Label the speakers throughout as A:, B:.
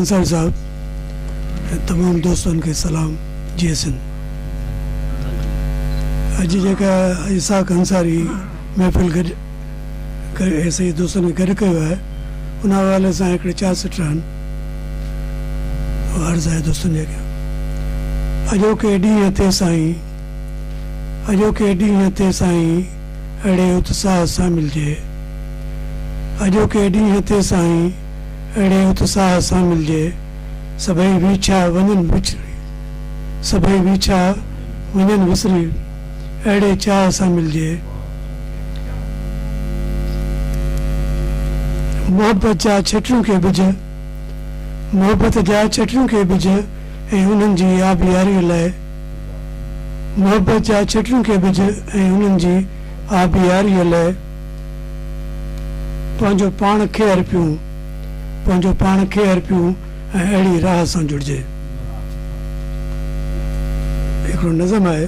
A: कंसारी साहब तमाम दोस्तों के सलाम जी सिंध अज जेका इसाक अंसारी महफ़िल गॾु ऐसे ही दोस्तों ने गॾु कयो आहे उन हवाले सां हिकिड़े 4 सिटर आहिनि अर्ज़ आहे दोस्तनि जे अॻियां अॼोके ॾींहं ते साईं अॼोके ॾींहं ते साईं अहिड़े उत्साह सां मिलिजे अॼोके ॾींहं ते साईं अहिड़े उत्साह सां मिलिजे सभई विछा वञनि विछड़ी सभई विछा वञनि विसरी अहिड़े चाह सां मिलिजे मोहब्बत जा छटियूं खे बिज मोहब्बत जा छटियूं खे बिज ऐं उन्हनि जी आबियारीअ लाइ मोहब्बत जा छटियूं खे बिज ऐं उन्हनि जी आबियारीअ लाइ पंहिंजो पाण खे अर्पियूं पंहिंजो पाण खे अर्पियूं ऐं अहिड़ी राह सां जुड़िजे हिकिड़ो नज़म आहे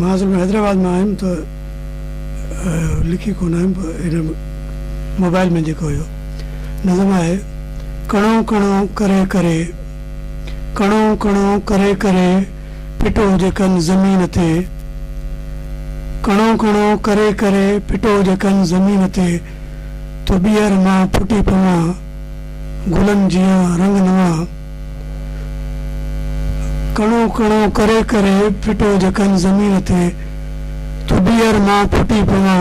A: मां असल में हैदराबाद में आयुमि त लिखी कोन आयुमि हिन मोबाइल में जेको हुयो नज़म आहे कणो कणो करे करे कणो कणो करे करे पिटो जेकनि ज़मीन ते कणो कणो करे करे पिटो जेकनि ज़मीन ते तो ॿीहर मां फुटी पवां गुलनि जीअं रंग नवां कणो कणो करे करे पिटो जेकनि ज़मीन ते तो ॿीहर मां फुटी पवां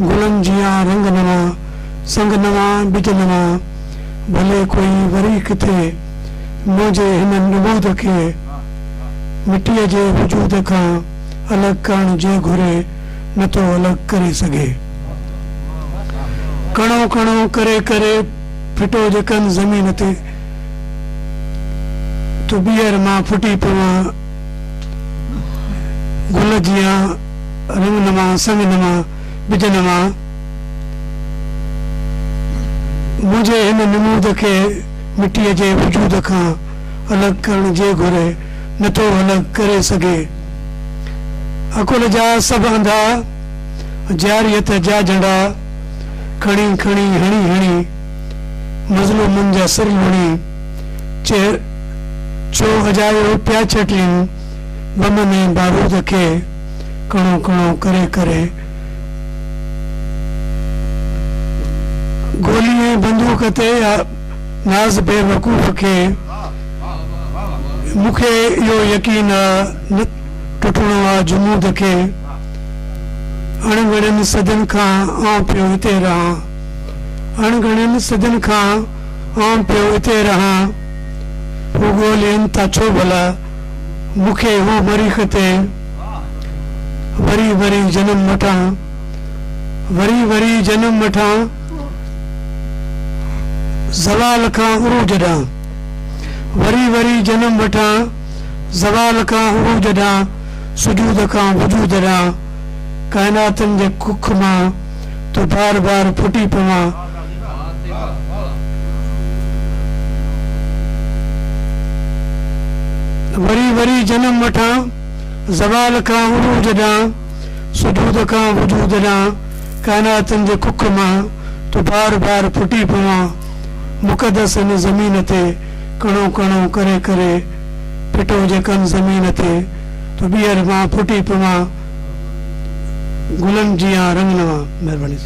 A: गुलनि जीअं रंग नवां संग नवां बिज नवां भले कोई वरी किथे मुंहिंजे हिन नमूद खे मिटीअ जे वजूद खां अलॻि करण जे घुरे नथो अलॻि करे सघे कणो कणो करे करे फिटो जेकनि ज़मीन ते तो ॿीहर मां फुटी पवां गुल जीअं रंग नवां संग नवां बिज नवां मुंहिंजे हिन नमूद खे मिटीअ जे वजूद खां अलॻि करण जे घुरे नथो अलॻि करे सघे अकुल जा सभु अंधा जारियत जा झंडा खणी खणी हणी हणी मज़लूमनि जा सिर लुणी छो हजायो पिया छटियूं बम में बारूद खे कणो कणो करे करे गोली ऐं बंदूक ते नाज़ बेवकूफ़ खे मूंखे इहो यकीन न टुटणो आहे जुमूद खे अणगणनि सदियुनि खां आउं पियो हिते रहां अणगणनि सदियुनि खां आउं पियो हिते रहां हू ॻोल्हियुनि था छो भला मूंखे हू मरीख़ ते वरी वरी जनम वठां वरी वरी जनम वठां ज़वाल खां उरूज ॾांहुं वरी वरी जनम वठां ज़वाल खां उरूज ॾांहुं सुजूद खां वजूद ॾांहुं काइनातनि जे कुख मां तो बार बार फुटी पवां वरी वरी जनम वठां ज़वाल खां उरूज ॾांहुं सुजूद खां वजूद ॾांहुं काइनातनि जे कुख मां तो बार बार फुटी पवां मुक़दस इन ज़मीन ते कणो कणो करे करे पिटो जेकनि ज़मीन ते तो ॿीहर मां फुटी पवां गुलनि जीअं रंग नवां महिरबानी